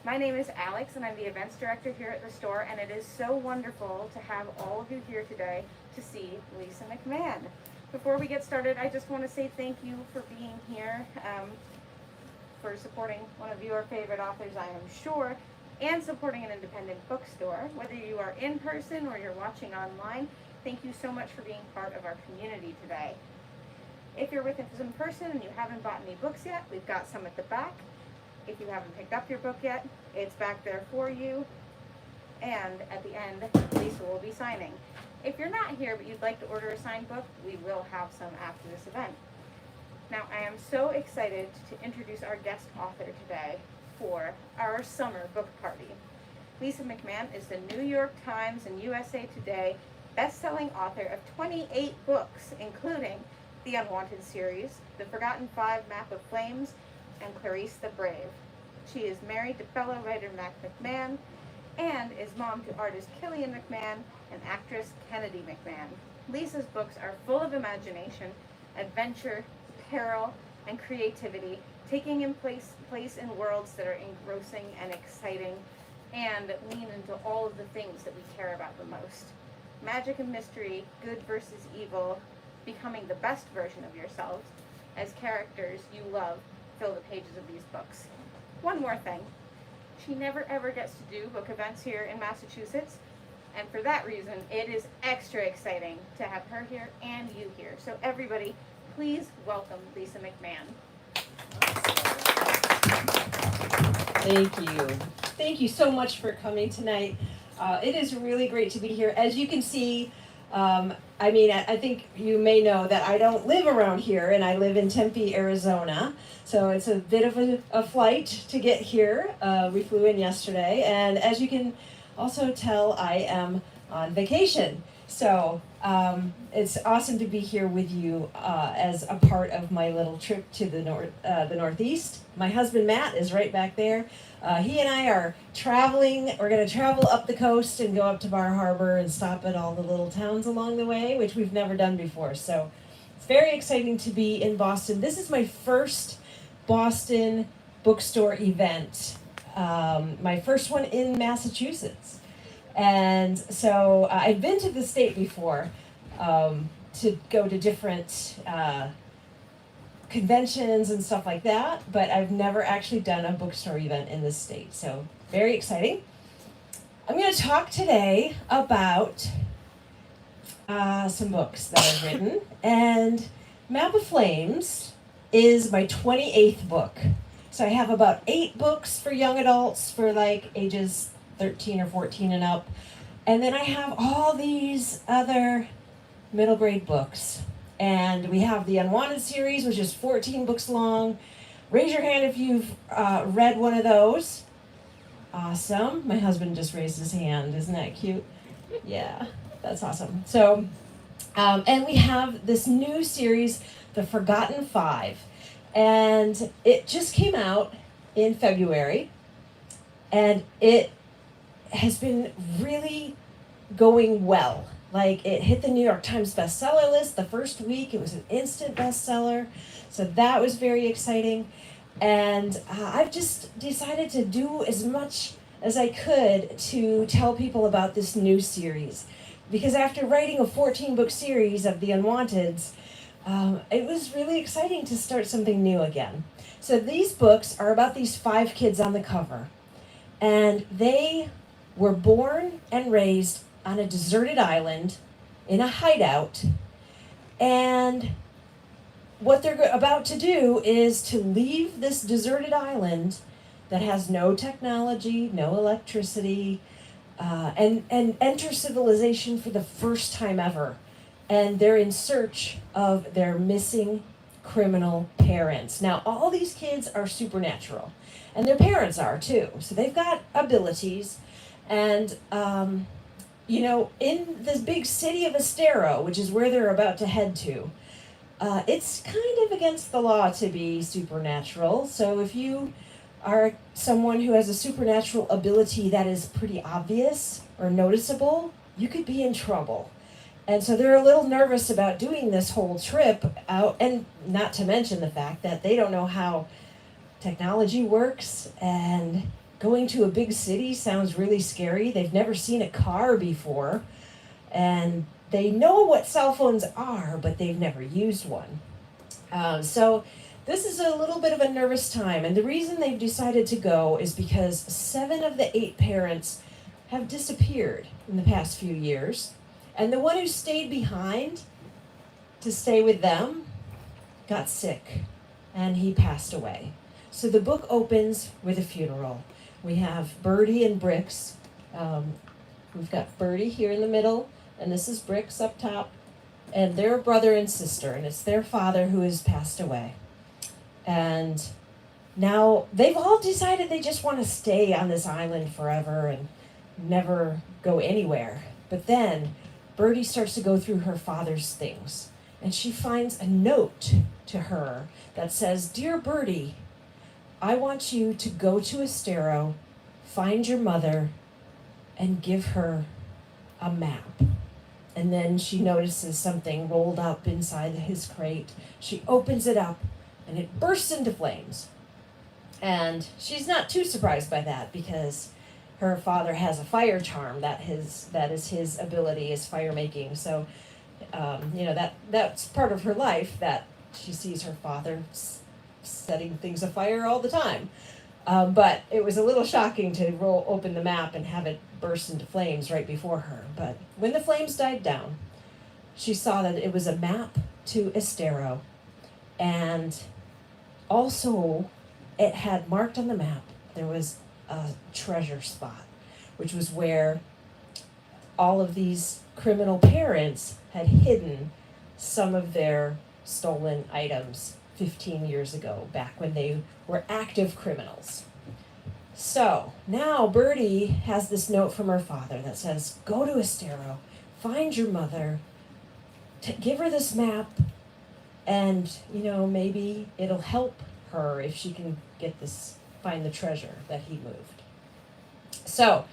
My name is Alex, and I'm the events director here at the store, and it is so wonderful to have all of you here today to see Lisa McMann. Before we get started, I just want to say thank you for being here, for supporting one of your favorite authors, I am sure, and supporting an independent bookstore. Whether you are in person or you're watching online, thank you so much for being part of our community today. If you're with us in person and you haven't bought any books yet, we've got some at the back. If you haven't picked up your book yet, it's back there for you. And at the end, Lisa will be signing. If you're not here but you'd like to order a signed book, we will have some after this event. Now, I am so excited to introduce our guest author today for our summer book party. Lisa McMann is the New York Times and USA Today best-selling author of 28 books, including the Unwanted Series, The Forgotten Five Map of Flames, and Clarice the Brave. She is married to fellow writer Mac McMahon and is mom to artist Killian McMahon and actress Kennedy McMahon. Lisa's books are full of imagination, adventure, peril, and creativity, taking in place in worlds that are engrossing and exciting and lean into all of the things that we care about the most. Magic and mystery, good versus evil, becoming the best version of yourselves as characters you love fill the pages of these books. One more thing. She never ever gets to do book events here in Massachusetts, and for that reason, it is extra exciting to have her here and you here. So everybody, please welcome Lisa McMann. Thank you. Thank you so much for coming tonight. It is really great to be here. As you can see, I think you may know that I don't live around here, and I live in Tempe, Arizona. So it's a bit of a flight to get here. We flew in yesterday, and as you can also tell, I am on vacation. So it's awesome to be here with you as a part of my little trip to the Northeast. My husband Matt is right back there. He and I are traveling. We're going to travel up the coast and go up to Bar Harbor and stop at all the little towns along the way, which we've never done before. So it's very exciting to be in Boston. This is my first Boston bookstore event, my first one in Massachusetts. And so I've been to the state before to go to different conventions and stuff like that, but I've never actually done a bookstore event in this state, so very exciting. I'm going to talk today about some books that I've written, and Map of Flames is my 28th book. So I have about 8 books for young adults for like ages 13 or 14 and up, and then I have all these other middle grade books. And we have the Unwanted Series, which is 14 books long. Raise your hand if you've read one of those. Awesome. My husband just raised his hand. Isn't that cute? Yeah, that's awesome. So, and we have this new series, The Forgotten Five. And it just came out in February. And it has been really going well. Like, it hit the New York Times bestseller list the first week. It was an instant bestseller. So that was very exciting. And I've just decided to do as much as I could to tell people about this new series. Because after writing a 14-book series of The Unwanteds, it was really exciting to start something new again. So these books are about these 5 kids on the cover. And they were born and raised on a deserted island in a hideout, and what they're about to do is to leave this deserted island that has no technology, no electricity, and enter civilization for the first time ever. And they're in search of their missing criminal parents. Now, all these kids are supernatural, and their parents are too, so they've got abilities. And in this big city of Estero, which is where they're about to head to, it's kind of against the law to be supernatural. So if you are someone who has a supernatural ability that is pretty obvious or noticeable, you could be in trouble. And so they're a little nervous about doing this whole trip out, and not to mention the fact that they don't know how technology works and going to a big city sounds really scary. They've never seen a car before, and they know what cell phones are, but they've never used one. So this is a little bit of a nervous time, and the reason they've decided to go is because 7 of the 8 parents have disappeared in the past few years, and the one who stayed behind to stay with them got sick, and he passed away. So the book opens with a funeral. We have Birdie and Bricks. We've got Birdie here in the middle, and this is Bricks up top, and they're brother and sister, and it's their father who has passed away. And now they've all decided they just want to stay on this island forever and never go anywhere. But then Birdie starts to go through her father's things, and she finds a note to her that says, "Dear Birdie, I want you to go to Estero, find your mother, and give her a map." And then she notices something rolled up inside his crate. She opens it up, and it bursts into flames. And she's not too surprised by that, because her father has a fire charm. That is his ability, is fire making. So, that's part of her life, that she sees her father setting things afire all the time. But it was a little shocking to open the map and have it burst into flames right before her. But when the flames died down, she saw that it was a map to Estero, and also it had marked on the map there was a treasure spot, which was where all of these criminal parents had hidden some of their stolen items 15 years ago, back when they were active criminals. So now Birdie has this note from her father that says, "Go to Estero, find your mother, give her this map, and maybe it'll help her if she can find the treasure that he moved." So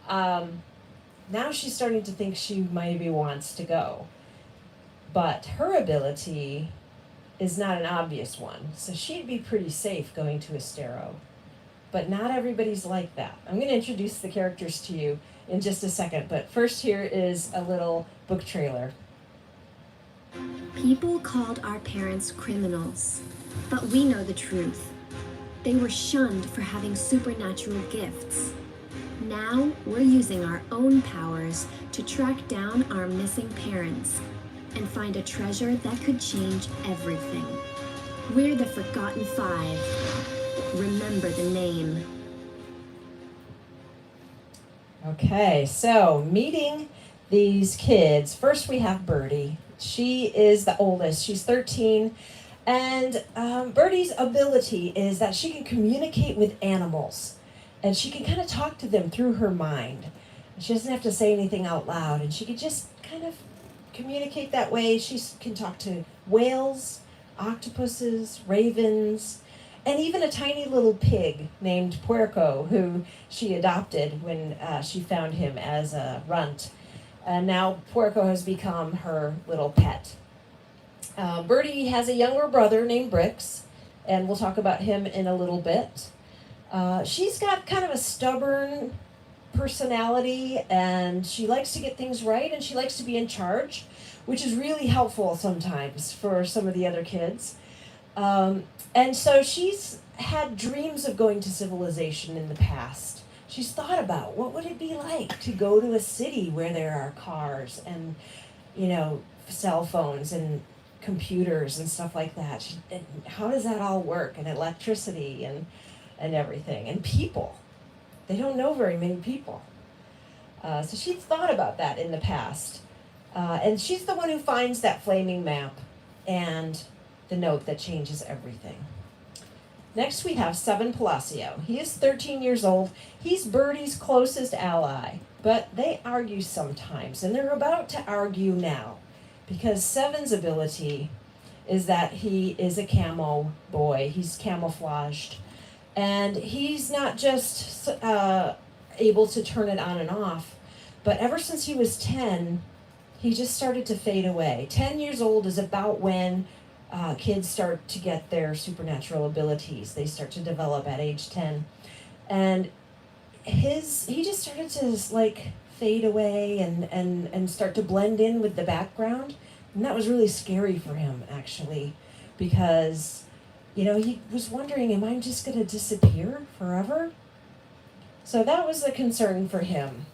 now she's starting to think she maybe wants to go, but her ability is not an obvious one, so she'd be pretty safe going to Estero. But not everybody's like that. I'm going to introduce the characters to you in just a second, but first here is a little book trailer. People called our parents criminals, but we know the truth. They were shunned for having supernatural gifts. Now we're using our own powers to track down our missing parents and find a treasure that could change everything. We're the Forgotten Five. Remember the name. Okay, so meeting these kids. First we have Birdie. She is the oldest. She's 13. And Birdie's ability is that she can communicate with animals. And she can kind of talk to them through her mind. She doesn't have to say anything out loud. And she can just kind of communicate that way. She can talk to whales, octopuses, ravens, and even a tiny little pig named Puerco, who she adopted when she found him as a runt. And now Puerco has become her little pet. Birdie has a younger brother named Bricks, and we'll talk about him in a little bit. She's got kind of a stubborn personality, and she likes to get things right, and she likes to be in charge, which is really helpful sometimes for some of the other kids. And so she's had dreams of going to civilization in the past. She's thought about what would it be like to go to a city where there are cars and, cell phones and computers and stuff like that. And how does that all work? And electricity and everything. And people. They don't know very many people. So she's thought about that in the past. And she's the one who finds that flaming map and the note that changes everything. Next we have Seven Palacio. He is 13 years old. He's Birdie's closest ally, but they argue sometimes, and they're about to argue now, because Seven's ability is that he is a camo boy. He's camouflaged, and he's not just able to turn it on and off, but ever since he was 10, he just started to fade away. 10 years old is about when kids start to get their supernatural abilities. They start to develop at age 10. And he just started to like fade away and start to blend in with the background. And that was really scary for him, actually, because, he was wondering, am I just going to disappear forever? So that was a concern for him.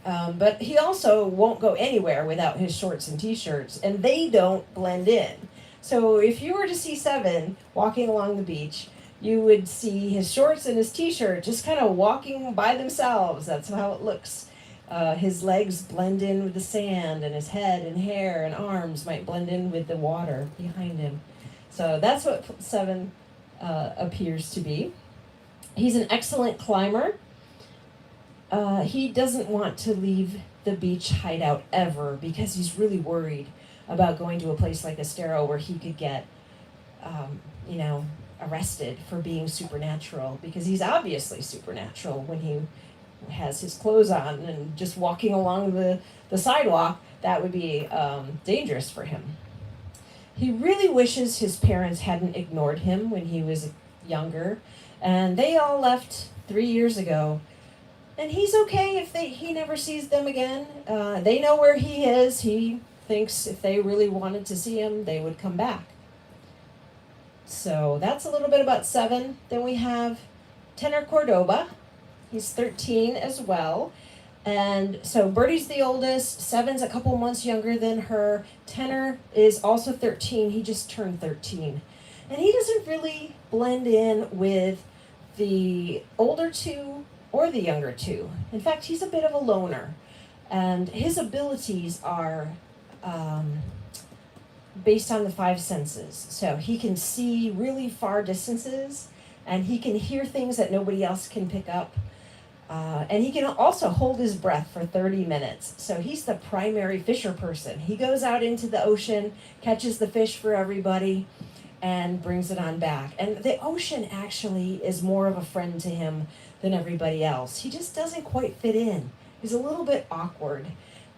But he also won't go anywhere without his shorts and t-shirts, and they don't blend in. So if you were to see Seven walking along the beach, you would see his shorts and his t-shirt just kind of walking by themselves. That's how it looks. His legs blend in with the sand, and his head and hair and arms might blend in with the water behind him. So that's what Seven appears to be. He's an excellent climber. He doesn't want to leave the beach hideout ever because he's really worried about going to a place like Estero where he could get, arrested for being supernatural, because he's obviously supernatural when he has his clothes on and just walking along the sidewalk. That would be dangerous for him. He really wishes his parents hadn't ignored him when he was younger, and they all left 3 years ago. And he's okay if he never sees them again. They know where he is. He thinks if they really wanted to see him, they would come back. So that's a little bit about Seven. Then we have Tenor Cordoba. He's 13 as well. And so Birdie's the oldest. Seven's a couple months younger than her. Tenor is also 13. He just turned 13. And he doesn't really blend in with the older two or the younger two. In fact, he's a bit of a loner. And his abilities are based on the 5 senses. So he can see really far distances, and he can hear things that nobody else can pick up. And he can also hold his breath for 30 minutes. So he's the primary fisher person. He goes out into the ocean, catches the fish for everybody, and brings it on back. And the ocean actually is more of a friend to him than everybody else. He just doesn't quite fit in. He's a little bit awkward.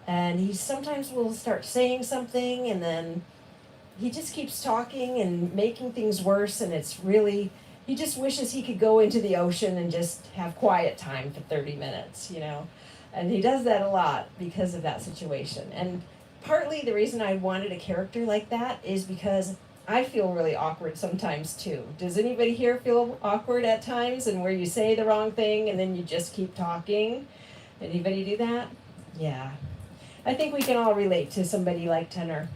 And he sometimes will start saying something, and then he just keeps talking and making things worse. And it's really, he just wishes he could go into the ocean and just have quiet time for 30 minutes, And he does that a lot because of that situation. And partly the reason I wanted a character like that is because I feel really awkward sometimes too. Does anybody here feel awkward at times, and where you say the wrong thing and then you just keep talking? Anybody do that? Yeah. I think we can all relate to somebody like Tenor.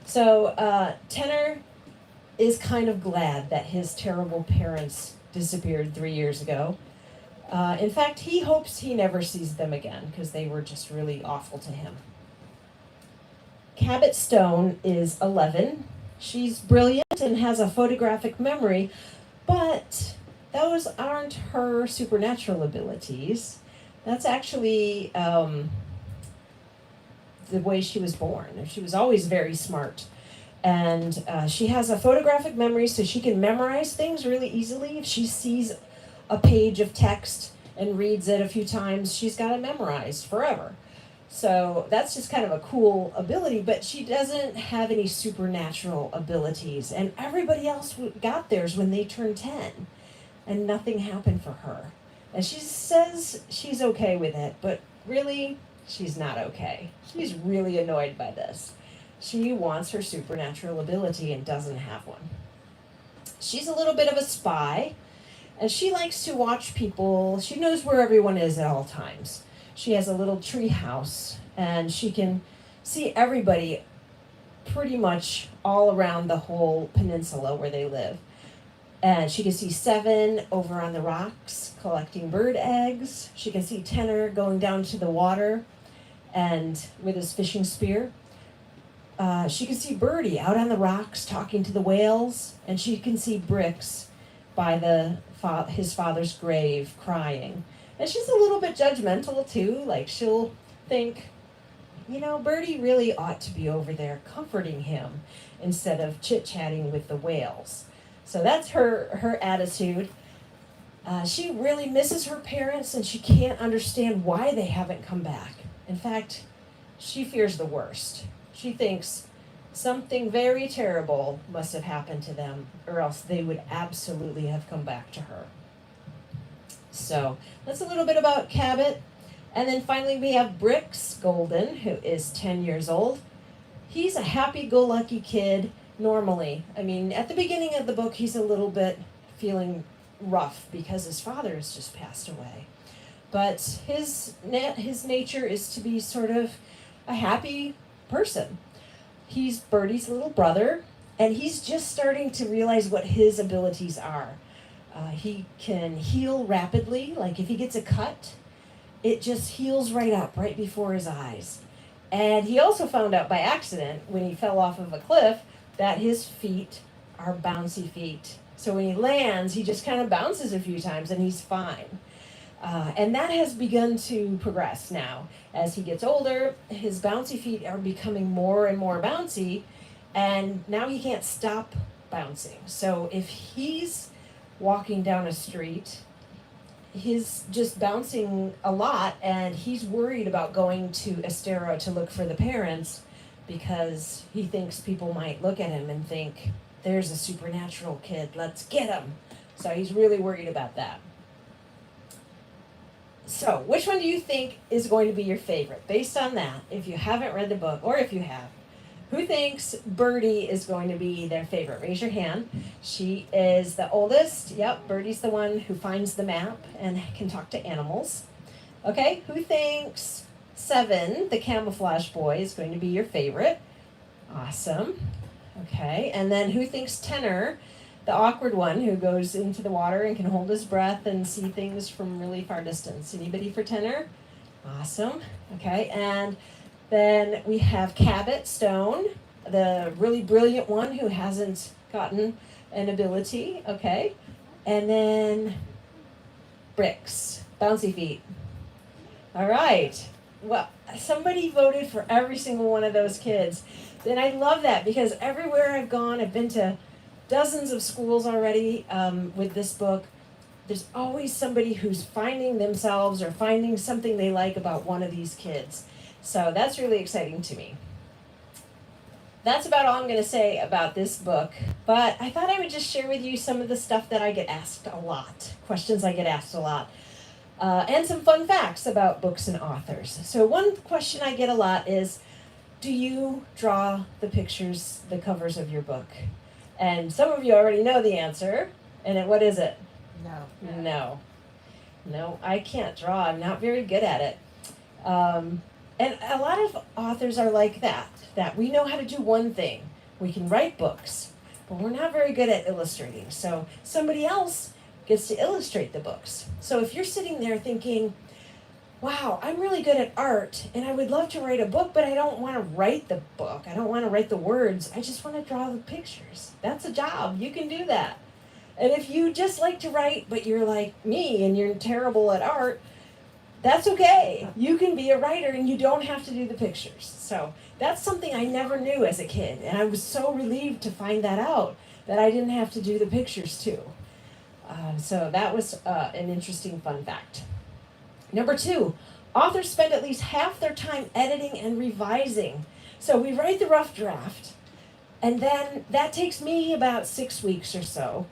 So Tenor is kind of glad that his terrible parents disappeared 3 years ago. In fact, he hopes he never sees them again because they were just really awful to him. Cabot Stone is 11. She's brilliant and has a photographic memory, but those aren't her supernatural abilities. That's actually the way she was born. She was always very smart. And she has a photographic memory, so she can memorize things really easily. If she sees a page of text and reads it a few times, she's got it memorized forever. So that's just kind of a cool ability, but she doesn't have any supernatural abilities. And everybody else got theirs when they turned 10, and nothing happened for her. And she says she's okay with it, but really, she's not okay. She's really annoyed by this. She wants her supernatural ability and doesn't have one. She's a little bit of a spy, and she likes to watch people. She knows where everyone is at all times. She has a little tree house, and she can see everybody pretty much all around the whole peninsula where they live. And she can see Seven over on the rocks collecting bird eggs. She can see Tenor going down to the water and with his fishing spear. She can see Birdie out on the rocks talking to the whales, and she can see Bricks by his father's grave crying. And she's a little bit judgmental too. Like, she'll think, Birdie really ought to be over there comforting him instead of chit-chatting with the whales. So that's her attitude. She really misses her parents, and she can't understand why they haven't come back. In fact, she fears the worst. She thinks something very terrible must have happened to them, or else they would absolutely have come back to her. So that's a little bit about Cabot. And then finally we have Bricks Golden, who is 10 years old. He's a happy-go-lucky kid normally. I mean, at the beginning of the book, he's a little bit feeling rough because his father has just passed away. But his nature is to be sort of a happy person. He's Birdie's little brother, and he's just starting to realize what his abilities are. He can heal rapidly, like if he gets a cut, it just heals right up, right before his eyes. And he also found out by accident, when he fell off of a cliff, that his feet are bouncy feet. So when he lands, he just kind of bounces a few times and he's fine. And that has begun to progress now. As he gets older, his bouncy feet are becoming more and more bouncy, and now he can't stop bouncing. So if he's walking down a street, he's just bouncing a lot, and he's worried about going to Estero to look for the parents because he thinks people might look at him and think, there's a supernatural kid, let's get him. So he's really worried about that. So, which one do you think is going to be your favorite? Based on that, if you haven't read the book, or if you have, who thinks Birdie is going to be their favorite? Raise your hand. She is the oldest. Yep, Birdie's the one who finds the map and can talk to animals. Okay, who thinks Seven, the camouflage boy, is going to be your favorite? Awesome. Okay, and then who thinks Tenor, the awkward one who goes into the water and can hold his breath and see things from really far distance? Anybody for Tenor? Awesome. Okay, and then we have Cabot Stone, the really brilliant one who hasn't gotten an ability. Okay, and then Bricks, bouncy feet. All right. Well, somebody voted for every single one of those kids. And I love that because everywhere I've gone, I've been to dozens of schools already with this book. There's always somebody who's finding themselves or finding something they like about one of these kids. So that's really exciting to me. That's about all I'm going to say about this book. But I thought I would just share with you some of the stuff that I get asked a lot, questions I get asked a lot, and some fun facts about books and authors. So one question I get a lot is, do you draw the pictures, the covers of your book? And some of you already know the answer. And what is it? No. No, I can't draw. I'm not very good at it. And a lot of authors are like that we know how to do one thing. We can write books, but we're not very good at illustrating. So somebody else gets to illustrate the books. So if you're sitting there thinking, wow, I'm really good at art, and I would love to write a book, but I don't want to write the book. I don't want to write the words. I just want to draw the pictures. That's a job. You can do that. And if you just like to write, but you're like me and you're terrible at art, that's okay. You can be a writer and you don't have to do the pictures. So that's something I never knew as a kid. And I was so relieved to find that out, that I didn't have to do the pictures too. So that was an interesting fun fact. Number 2, authors spend at least half their time editing and revising. So we write the rough draft, and then that takes me about 6 weeks or so.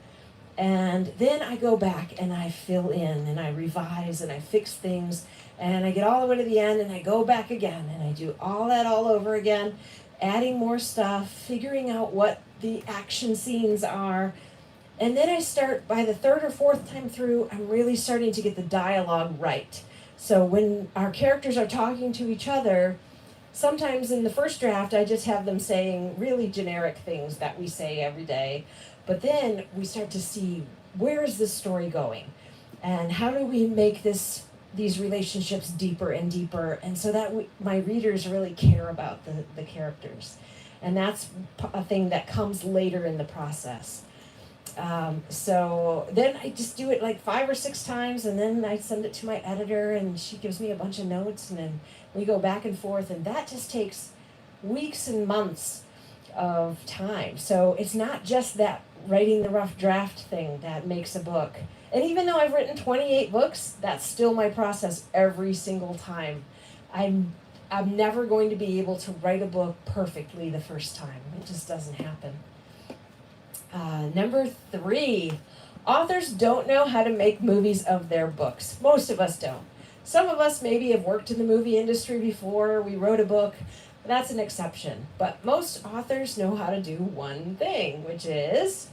And then I go back and I fill in and I revise and I fix things, and I get all the way to the end and I go back again and I do all that all over again, adding more stuff, figuring out what the action scenes are. And then I start, by the 3rd or 4th time through, I'm really starting to get the dialogue right. So when our characters are talking to each other, sometimes in the first draft, I just have them saying really generic things that we say every day. But then we start to see, where is this story going? And how do we make these relationships deeper and deeper? And so that my readers really care about the characters. And that's a thing that comes later in the process. So then I just do it like 5 or 6 times, and then I send it to my editor, and she gives me a bunch of notes, and then we go back and forth, and that just takes weeks and months of time. So it's not just that writing the rough draft thing that makes a book. And even though I've written 28 books, that's still my process every single time. I'm never going to be able to write a book perfectly the first time. It just doesn't happen. Number 3, Authors don't know how to make movies of their books. Most of us don't. Some of us maybe have worked in the movie industry before, we wrote a book. That's an exception. But most authors know how to do one thing, which is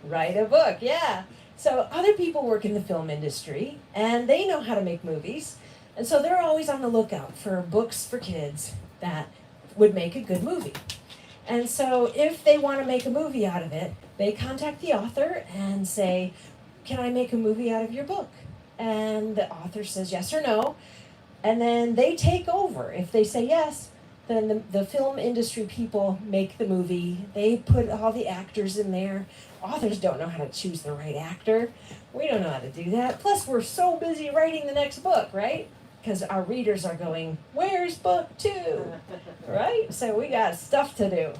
write a book. Yeah. So other people work in the film industry and they know how to make movies. And so they're always on the lookout for books for kids that would make a good movie. And so if they want to make a movie out of it, they contact the author and say, "Can I make a movie out of your book?" And the author says yes or no. And then they take over. If they say yes, then the film industry people make the movie. They put all the actors in there. Authors don't know how to choose the right actor. We don't know how to do that. Plus, we're so busy writing the next book, right? Because our readers are going, "Where's book 2?" Right? So we got stuff to do.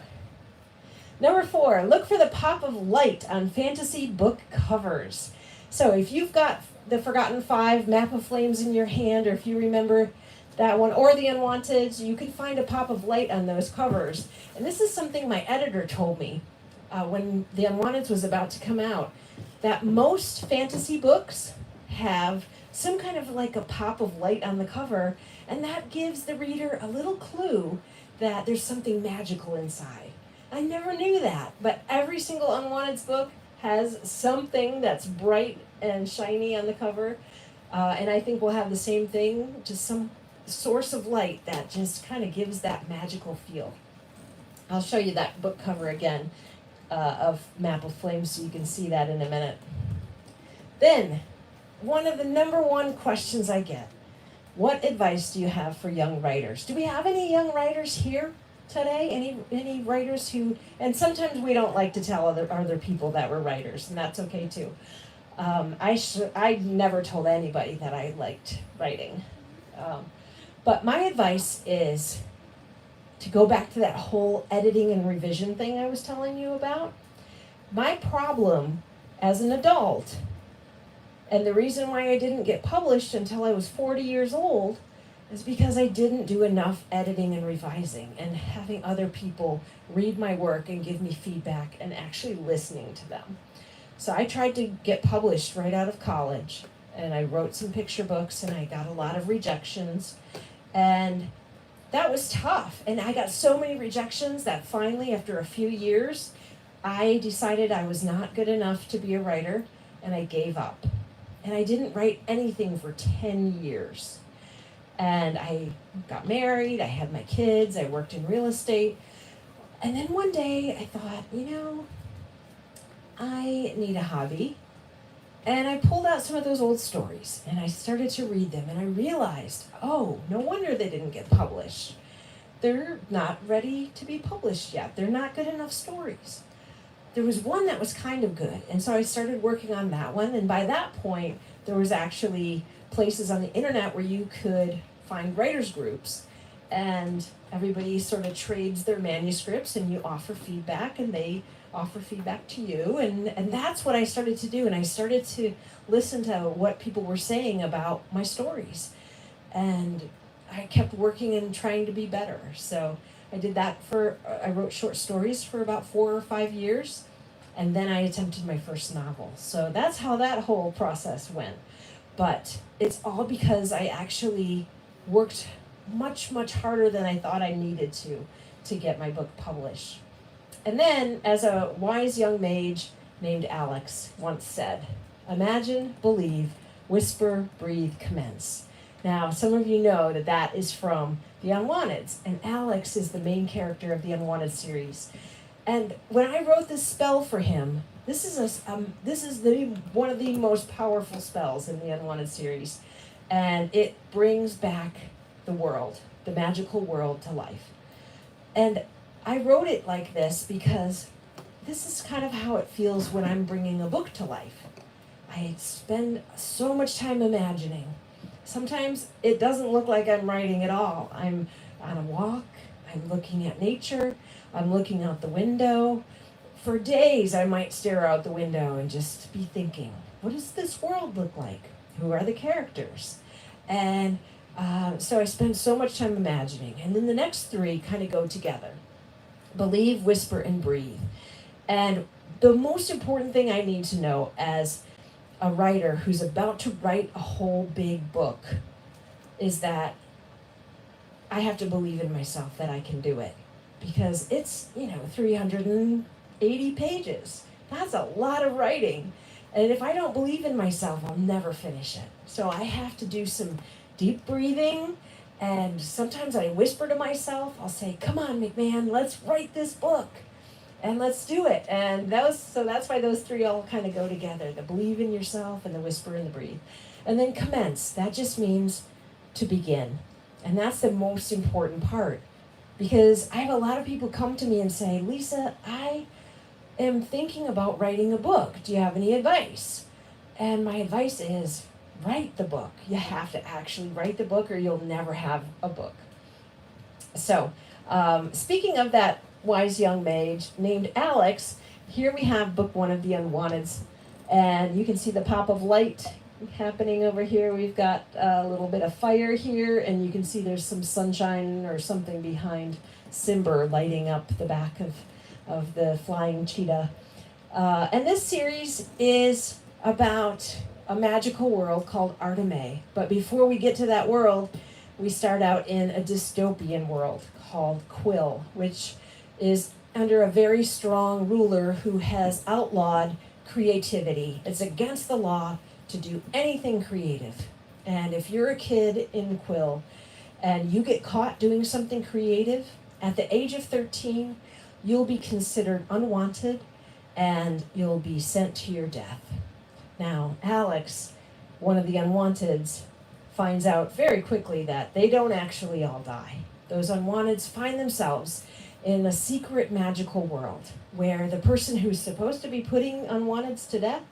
Number 4, look for the pop of light on fantasy book covers. So if you've got the Forgotten Five, Map of Flames in your hand, or if you remember that one, or the Unwanted, you can find a pop of light on those covers. And this is something my editor told me when the Unwanted was about to come out, that most fantasy books have some kind of like a pop of light on the cover, and that gives the reader a little clue that there's something magical inside. I never knew that, but every single Unwanted book has something that's bright and shiny on the cover, and I think we'll have the same thing, just some source of light that just kind of gives that magical feel. I'll show you that book cover again of Map of Flames so you can see that in a minute. Then, one of the number one questions I get, what advice do you have for young writers? Do we have any young writers here today? Any writers who, and sometimes we don't like to tell other people that we're writers, and that's okay too. I never told anybody that I liked writing. But my advice is to go back to that whole editing and revision thing I was telling you about. My problem as an adult, and the reason why I didn't get published until I was 40 years old, is because I didn't do enough editing and revising and having other people read my work and give me feedback and actually listening to them. So I tried to get published right out of college, and I wrote some picture books, and I got a lot of rejections, and that was tough. And I got so many rejections that finally, after a few years, I decided I was not good enough to be a writer, and I gave up. And I didn't write anything for 10 years. And I got married, I had my kids, I worked in real estate. And then one day I thought, I need a hobby. And I pulled out some of those old stories and I started to read them, and I realized, oh, no wonder they didn't get published. They're not ready to be published yet. They're not good enough stories. There was one that was kind of good, and so I started working on that one, and by that point, there was actually places on the internet where you could find writers groups, and everybody sort of trades their manuscripts, and you offer feedback, and they offer feedback to you, and that's what I started to do, and I started to listen to what people were saying about my stories, and I kept working and trying to be better. So I did that I wrote short stories for about 4 or 5 years, and then I attempted my first novel. So that's how that whole process went. But it's all because I actually worked much, much harder than I thought I needed to get my book published. And then, as a wise young mage named Alex once said, imagine, believe, whisper, breathe, commence. Now, some of you know that is from The Unwanted, and Alex is the main character of the Unwanted series. And when I wrote this spell for him, this is one of the most powerful spells in the Unwanted series, and it brings back the world, the magical world, to life. And I wrote it like this because this is kind of how it feels when I'm bringing a book to life. I spend so much time imagining. Sometimes it doesn't look like I'm writing at all. I'm on a walk, I'm looking at nature, I'm looking out the window. For days I might stare out the window and just be thinking, what does this world look like? Who are the characters? And so I spend so much time imagining. And then the next 3 kind of go together. Believe, whisper, and breathe. And the most important thing I need to know as a writer who's about to write a whole big book is that I have to believe in myself that I can do it, because it's, 380 pages. That's a lot of writing. And if I don't believe in myself, I'll never finish it. So I have to do some deep breathing, and sometimes I whisper to myself. I'll say, "Come on, McMahon, let's write this book and let's do it." And that's why those three all kind of go together: the believe in yourself and the whisper and the breathe. And then commence. That just means to begin. And that's the most important part, because I have a lot of people come to me and say, "Lisa, I am thinking about writing a book. Do you have any advice?" And my advice is, write the book. You have to actually write the book, or you'll never have a book. So, speaking of that wise young mage named Alex, here we have book one of the Unwanteds. And you can see the pop of light happening over here. We've got a little bit of fire here, and you can see there's some sunshine or something behind Simber lighting up the back of the flying cheetah. And this series is about a magical world called Arteme. But before we get to that world, we start out in a dystopian world called Quill, which is under a very strong ruler who has outlawed creativity. It's against the law to do anything creative. And if you're a kid in Quill and you get caught doing something creative, at the age of 13, you'll be considered unwanted and you'll be sent to your death. Now, Alex, one of the Unwanteds, finds out very quickly that they don't actually all die. Those Unwanteds find themselves in a secret magical world where the person who's supposed to be putting Unwanteds to death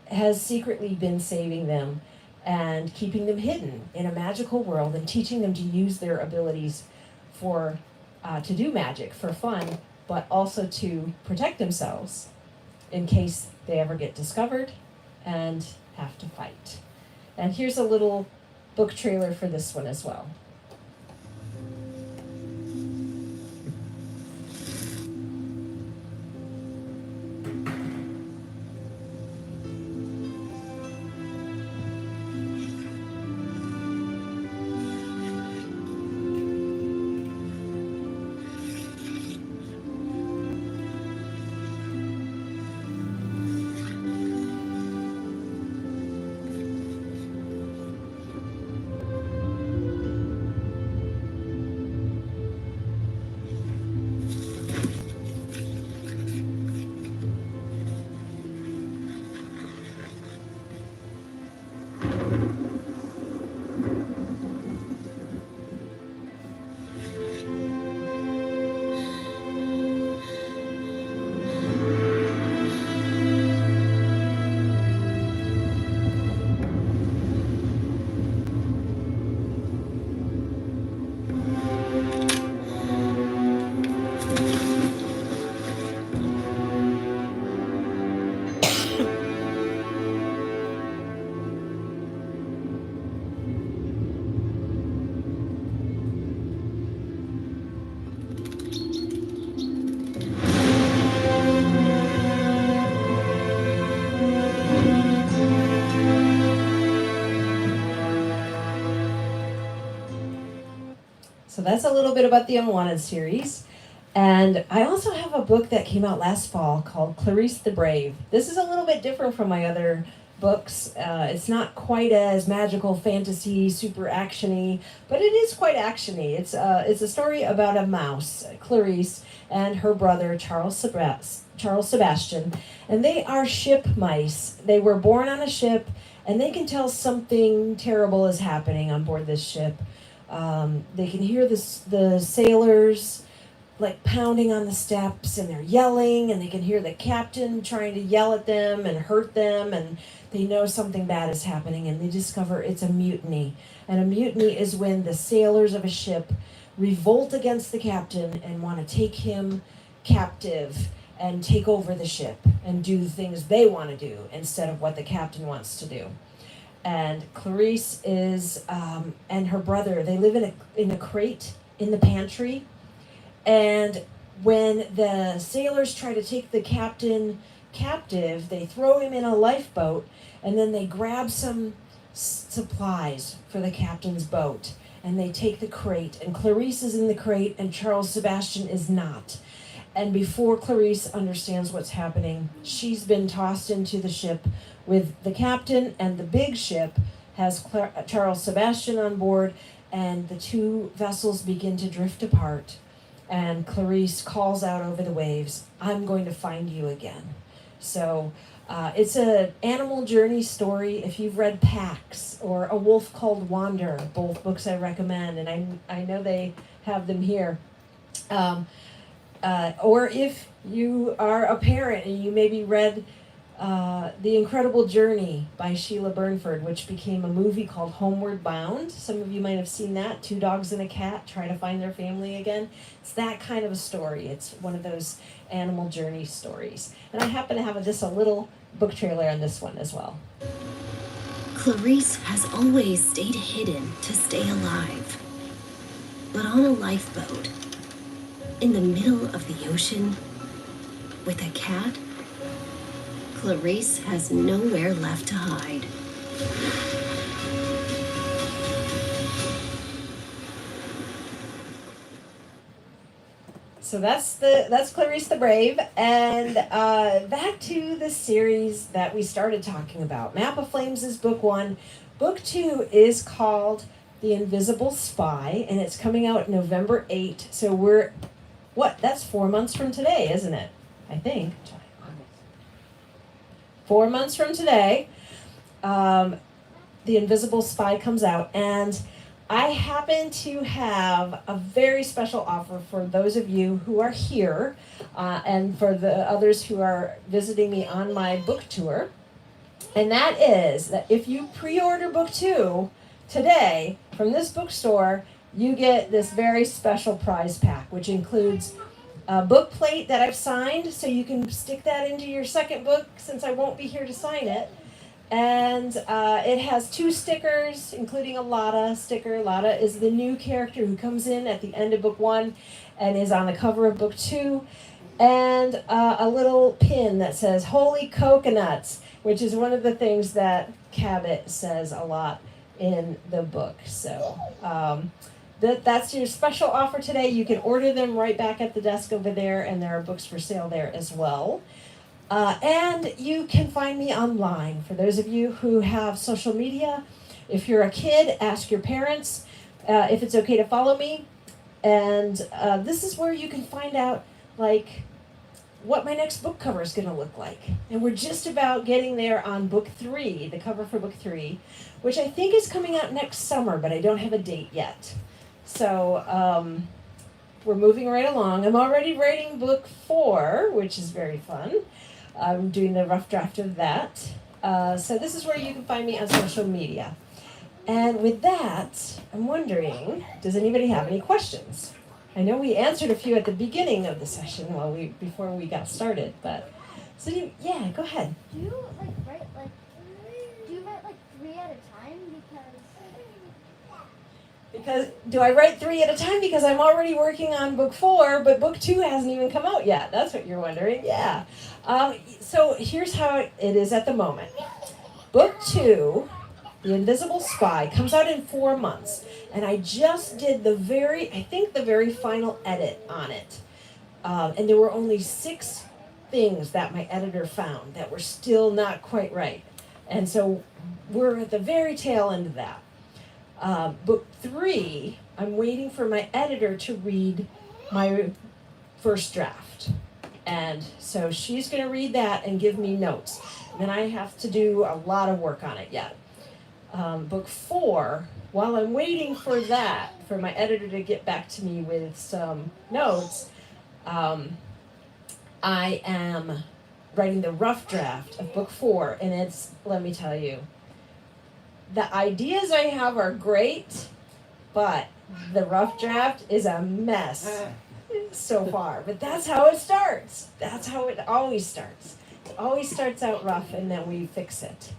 has secretly been saving them and keeping them hidden in a magical world and teaching them to use their abilities to do magic for fun, but also to protect themselves in case they ever get discovered and have to fight. And here's a little book trailer for this one as well. So that's a little bit about the Unwanted series. And I also have a book that came out last fall called Clarice the Brave. This is a little bit different from my other books. It's not quite as magical fantasy, super actiony, but it is quite actiony. It's a story about a mouse, Clarice, and her brother Charles Sebastian, and they are ship mice. They were born on a ship, and they can tell something terrible is happening on board this ship. They can hear the sailors like pounding on the steps, and they're yelling, and they can hear the captain trying to yell at them and hurt them, and they know something bad is happening, and they discover it's a mutiny. And a mutiny is when the sailors of a ship revolt against the captain and want to take him captive and take over the ship and do the things they want to do instead of what the captain wants to do. And Clarice is and her brother, they live in a crate in the pantry, and when the sailors try to take the captain captive, they throw him in a lifeboat, and then they grab some supplies for the captain's boat, and they take the crate, and Clarice is in the crate, and Charles Sebastian is not. And before Clarice understands what's happening, she's been tossed into the ship with the captain, and the big ship has Charles Sebastian on board, and the two vessels begin to drift apart. And Clarice calls out over the waves, "I'm going to find you again." So it's an animal journey story. If you've read Pax or A Wolf Called Wander, both books I recommend, and I know they have them here. Or if you are a parent and you maybe read The Incredible Journey by Sheila Burnford, which became a movie called Homeward Bound. Some of you might have seen that. 2 dogs and a cat try to find their family again. It's that kind of a story. It's one of those animal journey stories. And I happen to have just a little book trailer on this one as well. Clarice has always stayed hidden to stay alive. But on a lifeboat, in the middle of the ocean, with a cat, Clarice has nowhere left to hide. So that's Clarice the Brave, and back to the series that we started talking about. Map of Flames is book 1. Book 2 is called The Invisible Spy, and it's coming out November 8. So that's 4 months from today, isn't it? I think. 4 months from today, The Invisible Spy comes out, and I happen to have a very special offer for those of you who are here, and for the others who are visiting me on my book tour. And that is that if you pre-order book 2 today from this bookstore, you get this very special prize pack, which includes a book plate that I've signed, so you can stick that into your second book since I won't be here to sign it. And it has 2 stickers, including a Lotta sticker. Lotta is the new character who comes in at the end of book 1 and is on the cover of book 2. And a little pin that says "Holy Coconuts," which is one of the things that Cabot says a lot in the book. So that's your special offer today. You can order them right back at the desk over there, and there are books for sale there as well. And you can find me online. For those of you who have social media, if you're a kid, ask your parents if it's okay to follow me. And this is where you can find out, like, what my next book cover is going to look like. And we're just about getting there on book 3, the cover for book 3, which I think is coming out next summer, but I don't have a date yet. So we're moving right along. I'm already writing book 4, which is very fun. I'm doing the rough draft of that. So this is where you can find me on social media. And with that, I'm wondering, does anybody have any questions? I know we answered a few at the beginning of the session before we got started, but yeah, go ahead. Do you write 3 at a time? Because do I write 3 at a time? Because I'm already working on book 4, but book 2 hasn't even come out yet. That's what you're wondering. Yeah. So here's how it is at the moment. Book 2, The Invisible Spy, comes out in 4 months, and I just did the very final edit on it, and there were only 6 things that my editor found that were still not quite right, and so we're at the very tail end of that. Book 3, I'm waiting for my editor to read my first draft. And so she's going to read that and give me notes. And then I have to do a lot of work on it yet. Book 4, while I'm waiting for that, for my editor to get back to me with some notes, I am writing the rough draft of book 4. And it's, let me tell you, the ideas I have are great, but the rough draft is a mess so far. But that's how it starts. That's how it always starts. It always starts out rough, and then we fix it.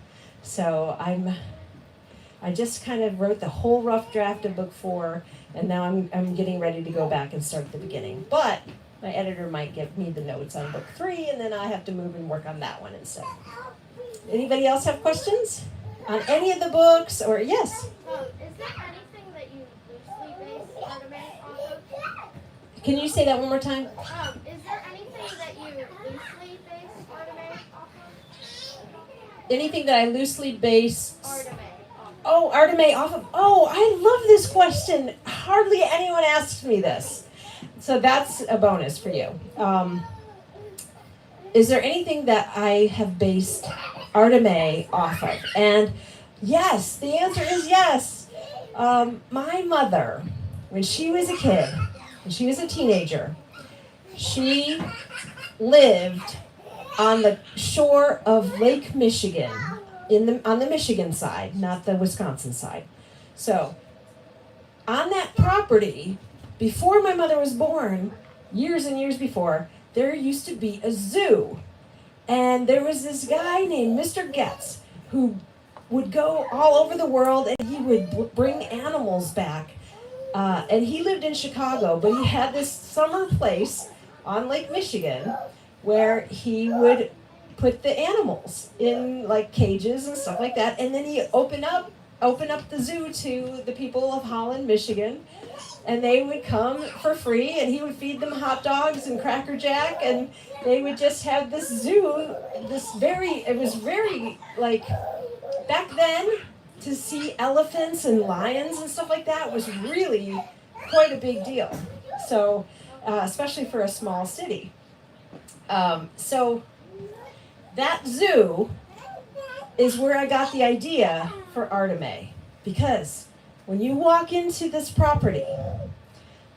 So I just kind of wrote the whole rough draft of book 4, and now I'm getting ready to go back and start at the beginning. But My editor might give me the notes on book 3, and then I have to move and work on that one instead. Anybody else have questions on any of the books? Or yes? Oh, is there anything that you loosely base anime off of? Can you say that one more time? Is there anything that you loosely base anime off of? Anything that I loosely base... Anime. Oh, Arteme off of... Oh, I love this question. Hardly anyone asks me this. So that's a bonus for you. Is there anything that I have based Arteme off of? And yes, the answer is yes. My mother, when she was a kid, when she was a teenager, she lived on the shore of Lake Michigan, on the Michigan side, not the Wisconsin side. So, on that property, before my mother was born, years and years before, there used to be a zoo. And there was this guy named Mr. Getz who would go all over the world and he would bring animals back. And he lived in Chicago, but he had this summer place on Lake Michigan where he would put the animals in like cages and stuff like that. And then he open up the zoo to the people of Holland, Michigan. And they would come for free, and he would feed them hot dogs and Cracker Jack, and they would just have this zoo, it was very, like, back then, to see elephants and lions and stuff like that was really quite a big deal. So, especially for a small city. So, that zoo is where I got the idea for Arteme, because when you walk into this property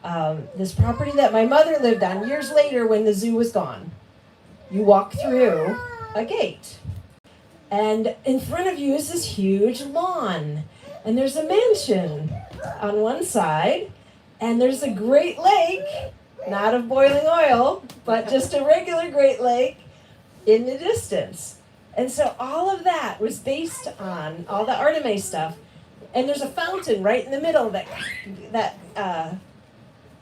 that my mother lived on years later when the zoo was gone, you walk through a gate. And in front of you is this huge lawn. And there's a mansion on one side. And there's a Great Lake, not of boiling oil, but just a regular Great Lake in the distance. And so all of that was based on all the Arteme stuff. And there's a fountain right in the middle that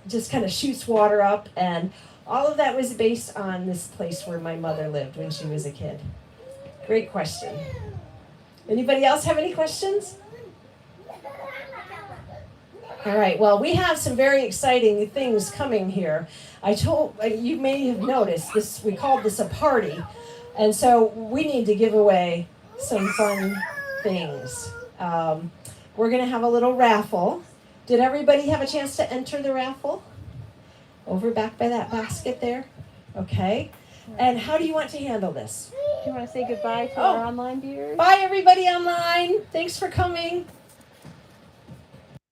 just kind of shoots water up. And all of that was based on this place where my mother lived when she was a kid. Great question. Anybody else have any questions? All right, well, we have some very exciting things coming here. You may have noticed this, we called this a party. And so we need to give away some fun things. We're going to have a little raffle. Did everybody have a chance to enter the raffle? Over back by that basket there? Okay. And how do you want to handle this? Do you want to say goodbye to our online viewers? Bye, everybody online. Thanks for coming.